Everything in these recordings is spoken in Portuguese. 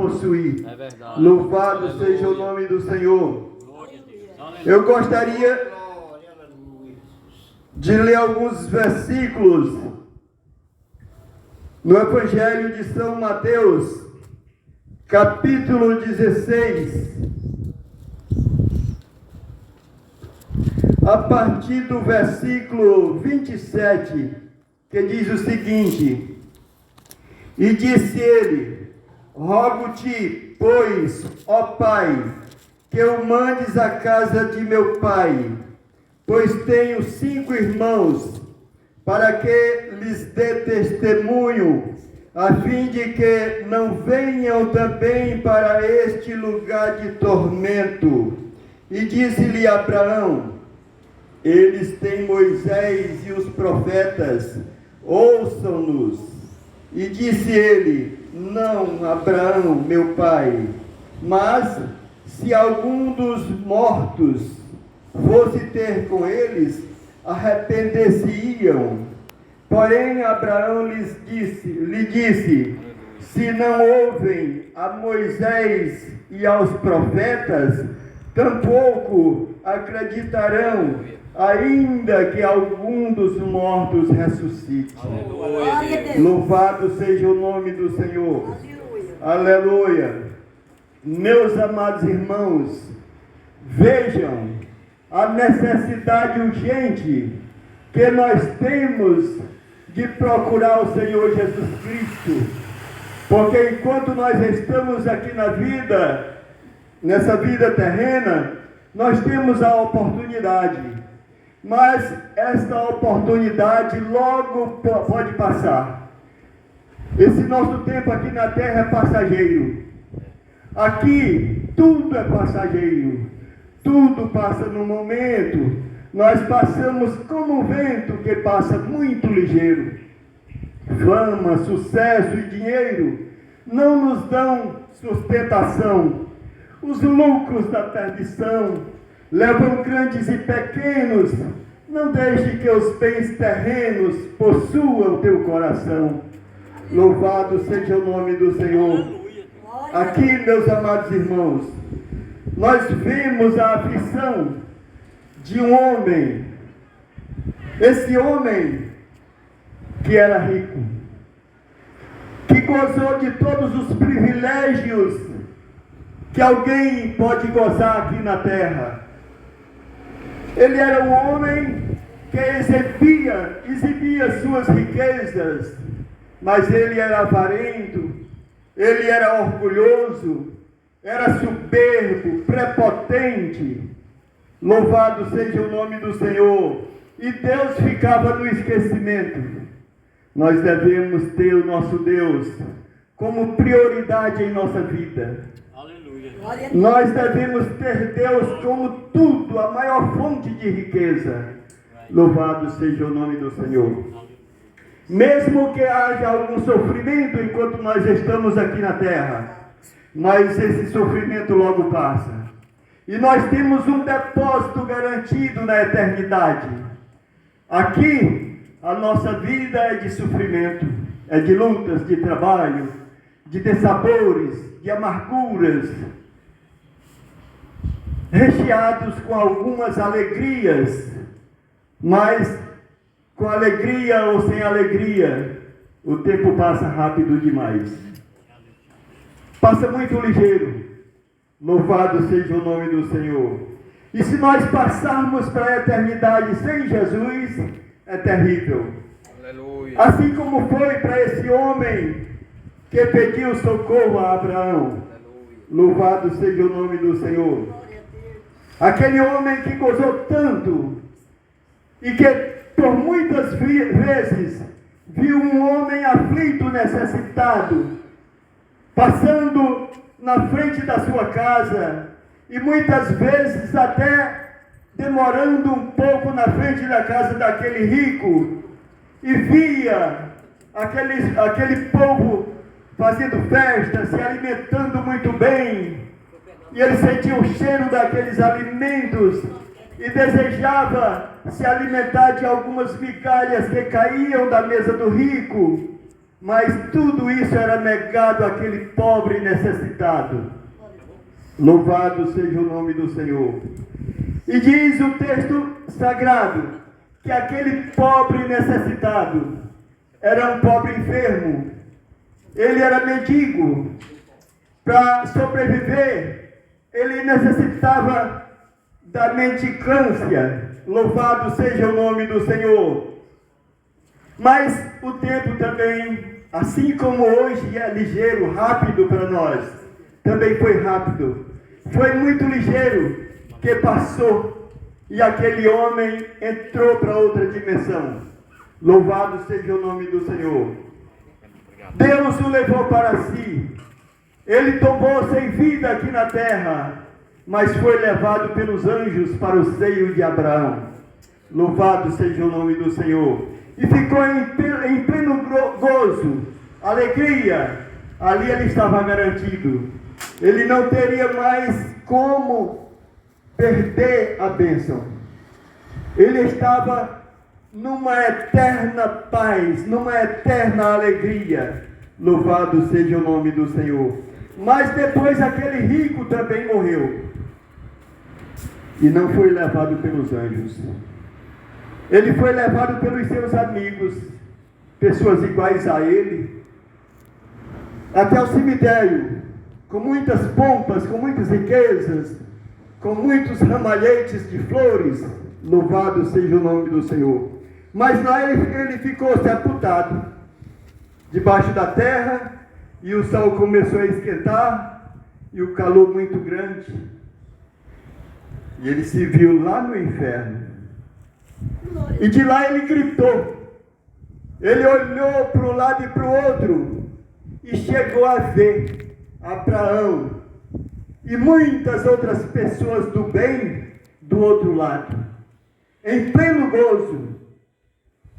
possuir. É verdade. Louvado Aleluia. seja o nome do Senhor. Glória a Deus. Aleluia. Eu gostaria de ler alguns versículos no Evangelho de São Mateus, capítulo 16, a partir do versículo 27, que diz o seguinte: E disse ele: Rogo-te, pois, ó Pai, que o mandes à casa de meu pai, pois tenho 5 irmãos, para que lhes dê testemunho, a fim de que não venham também para este lugar de tormento. E disse-lhe Abraão: Eles têm Moisés e os profetas, ouçam-nos. E disse ele: Não, Abraão, meu pai, mas se algum dos mortos fosse ter com eles, arrepender-se-iam. Porém, Abraão lhe disse: Se não ouvem a Moisés e aos profetas, tampouco acreditarão, ainda que algum dos mortos ressuscite. Aleluia. Louvado seja o nome do Senhor. Aleluia. Meus amados irmãos, vejam a necessidade urgente que nós temos de procurar o Senhor Jesus Cristo, porque enquanto nós estamos aqui na vida, nessa vida terrena, nós temos a oportunidade, mas esta oportunidade logo pode passar. Esse nosso tempo aqui na terra é passageiro. Aqui tudo é passageiro, tudo passa no momento. Nós passamos como um vento que passa muito ligeiro. Fama, sucesso e dinheiro não nos dão sustentação. Os lucros da perdição levam grandes e pequenos. Não deixe que os bens terrenos possuam teu coração. Louvado seja o nome do Senhor. Aqui, meus amados irmãos, nós vemos a aflição de um homem. Esse homem que era rico, que gozou de todos os privilégios que alguém pode gozar aqui na terra. Ele era um homem que exibia suas riquezas, mas ele era avarento, ele era orgulhoso, era soberbo, prepotente. Louvado seja o nome do Senhor. E Deus ficava no esquecimento. Nós devemos ter o nosso Deus como prioridade em nossa vida. Aleluia. Nós devemos ter Deus como tudo, a maior fonte de riqueza. Louvado seja o nome do Senhor. Mesmo que haja algum sofrimento enquanto nós estamos aqui na terra, mas esse sofrimento logo passa. E nós temos um depósito garantido na eternidade. Aqui, a nossa vida é de sofrimento, é de lutas, de trabalho, de dissabores, de amarguras, recheados com algumas alegrias, mas com alegria ou sem alegria, o tempo passa rápido demais. Passa muito ligeiro. Louvado seja o nome do Senhor. E se nós passarmos para a eternidade sem Jesus, é terrível. Aleluia. Assim como foi para esse homem que pediu socorro a Abraão. Louvado seja o nome do Senhor. Aquele homem que gozou tanto e que por muitas vezes viu um homem aflito, necessitado, passando na frente da sua casa, e muitas vezes até demorando um pouco na frente da casa daquele rico, e via aquele povo fazendo festa, se alimentando muito bem, e ele sentia o cheiro daqueles alimentos, e desejava se alimentar de algumas migalhas que caíam da mesa do rico, mas tudo isso era negado àquele pobre necessitado. Louvado seja o nome do Senhor. E diz o texto sagrado que aquele pobre necessitado era um pobre enfermo. Ele era mendigo. Para sobreviver, ele necessitava da mendicância. Louvado seja o nome do Senhor. Mas o tempo também, assim como hoje é ligeiro, rápido para nós, também foi rápido. Foi muito ligeiro que passou e aquele homem entrou para outra dimensão. Louvado seja o nome do Senhor. Deus o levou para si. Ele tomou sem vida aqui na terra, mas foi levado pelos anjos para o seio de Abraão. Louvado seja o nome do Senhor. E ficou em pleno gozo, alegria. Ali ele estava garantido. Ele não teria mais como perder a bênção. Ele estava numa eterna paz, numa eterna alegria. Louvado seja o nome do Senhor. Mas depois aquele rico também morreu. E não foi levado pelos anjos. Ele foi levado pelos seus amigos, pessoas iguais a ele, até o cemitério, com muitas pompas, com muitas riquezas, com muitos ramalhetes de flores. Louvado seja o nome do Senhor. Mas lá ele ficou sepultado, debaixo da terra, e o sol começou a esquentar, e o calor muito grande. E ele se viu lá no inferno. E de lá ele gritou. Ele olhou para um lado e para o outro, e chegou a ver Abraão e muitas outras pessoas do bem do outro lado, em pleno gozo,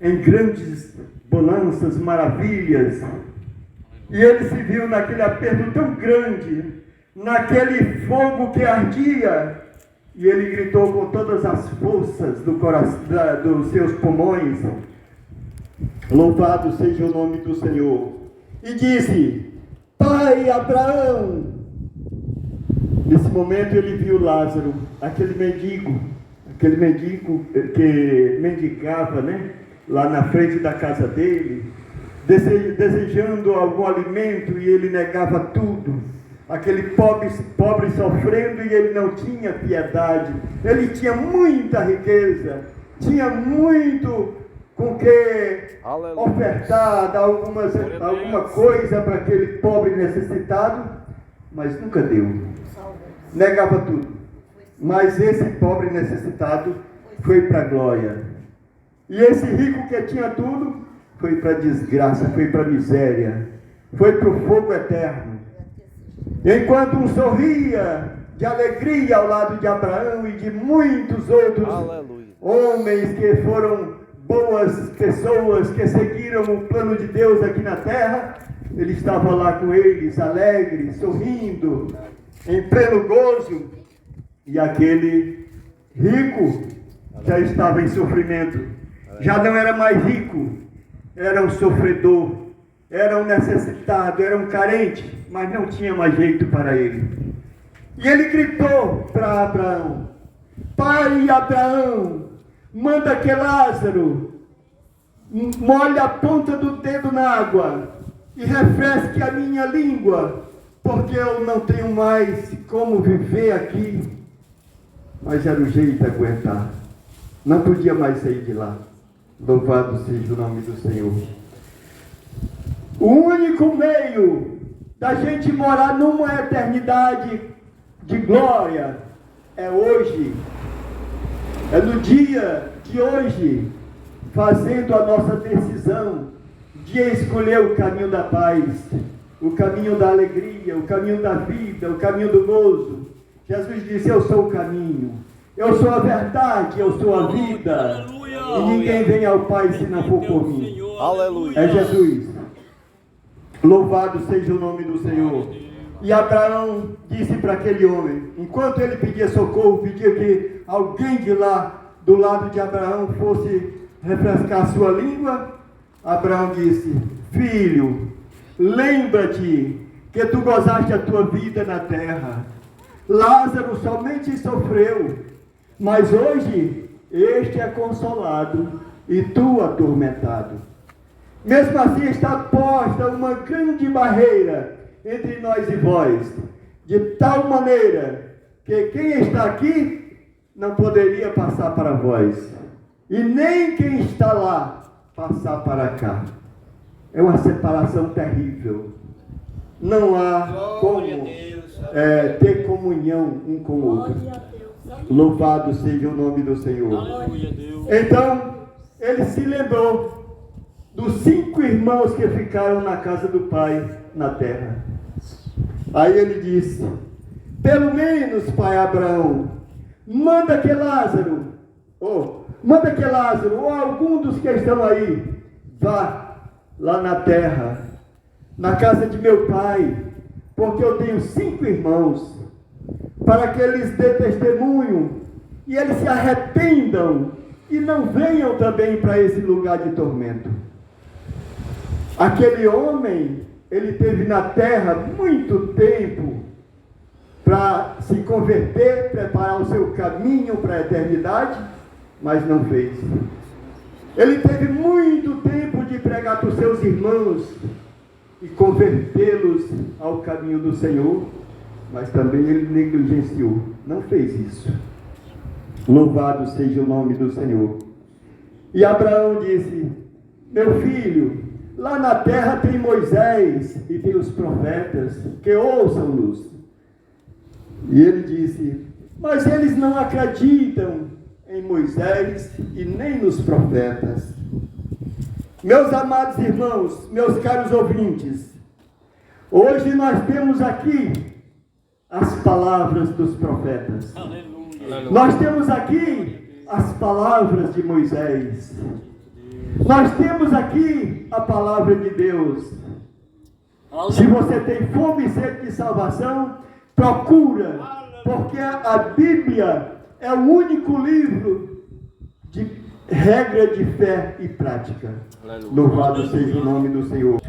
em grandes bonanças, maravilhas. E ele se viu naquele aperto tão grande, naquele fogo que ardia, e ele gritou com todas as forças do coração, dos seus pulmões: louvado seja o nome do Senhor. E disse: Pai Abraão. Nesse momento ele viu Lázaro, aquele mendigo que mendigava, lá na frente da casa dele, desejando algum alimento, e ele negava tudo. Aquele pobre sofrendo, e ele não tinha piedade. Ele tinha muita riqueza, tinha muito com que ofertar, dar alguma coisa para aquele pobre necessitado, mas nunca deu. Negava tudo. Mas esse pobre necessitado foi para a glória. E esse rico que tinha tudo foi para a desgraça, foi para a miséria, foi para o fogo eterno. Enquanto um sorria de alegria ao lado de Abraão e de muitos outros homens que foram boas pessoas, que seguiram o plano de Deus aqui na terra, ele estava lá com eles, alegre, sorrindo, em pleno gozo. E aquele rico já estava em sofrimento, já não era mais rico, era um sofredor, era um necessitado, era um carente, mas não tinha mais jeito para ele. E ele gritou para Abraão: Pai Abraão, manda que Lázaro molhe a ponta do dedo na água e refresque a minha língua, porque eu não tenho mais como viver aqui. Mas era o jeito de aguentar, não podia mais sair de lá. Louvado seja o nome do Senhor. O único meio da gente morar numa eternidade de glória é hoje, é no dia de hoje, fazendo a nossa decisão de escolher o caminho da paz, o caminho da alegria, o caminho da vida, o caminho do gozo. Jesus disse: eu sou o caminho, eu sou a verdade, eu sou a vida, e ninguém vem ao Pai se não for por mim. Aleluia. É Jesus. Louvado seja o nome do Senhor. E Abraão disse para aquele homem, enquanto ele pedia socorro, pedia que alguém de lá, do lado de Abraão, fosse refrescar a sua língua, Abraão disse: filho, lembra-te que tu gozaste a tua vida na terra. Lázaro somente sofreu, mas hoje este é consolado e tu atormentado. Mesmo assim está posta uma grande barreira entre nós e vós, de tal maneira que quem está aqui não poderia passar para vós, e nem quem está lá passar para cá. É uma separação terrível. Não há como ter comunhão um com o outro. Louvado seja o nome do Senhor. Aleluia, Deus. Então, ele se lembrou dos 5 irmãos que ficaram na casa do pai na terra. Aí ele disse: pelo menos, pai Abraão, manda que Lázaro, ou algum dos que estão aí, vá lá na terra, na casa de meu pai, porque eu tenho 5 irmãos, para que eles dê testemunho e eles se arrependam e não venham também para esse lugar de tormento. Aquele homem, ele teve na terra muito tempo para se converter, preparar o seu caminho para a eternidade, mas não fez. Ele teve muito tempo de pregar para os seus irmãos e convertê-los ao caminho do Senhor, mas também ele negligenciou, não fez isso. Louvado seja o nome do Senhor. E Abraão disse: meu filho, lá na terra tem Moisés e tem os profetas, que ouçam-nos. E ele disse: mas eles não acreditam em Moisés e nem nos profetas. Meus amados irmãos, meus caros ouvintes, hoje nós temos aqui as palavras dos profetas. Aleluia. Nós temos aqui as palavras de Moisés. Nós temos aqui a palavra de Deus. Se você tem fome e sede de salvação, procura, porque a Bíblia é o único livro de regra de fé e prática. Aleluia. Louvado seja o nome do Senhor.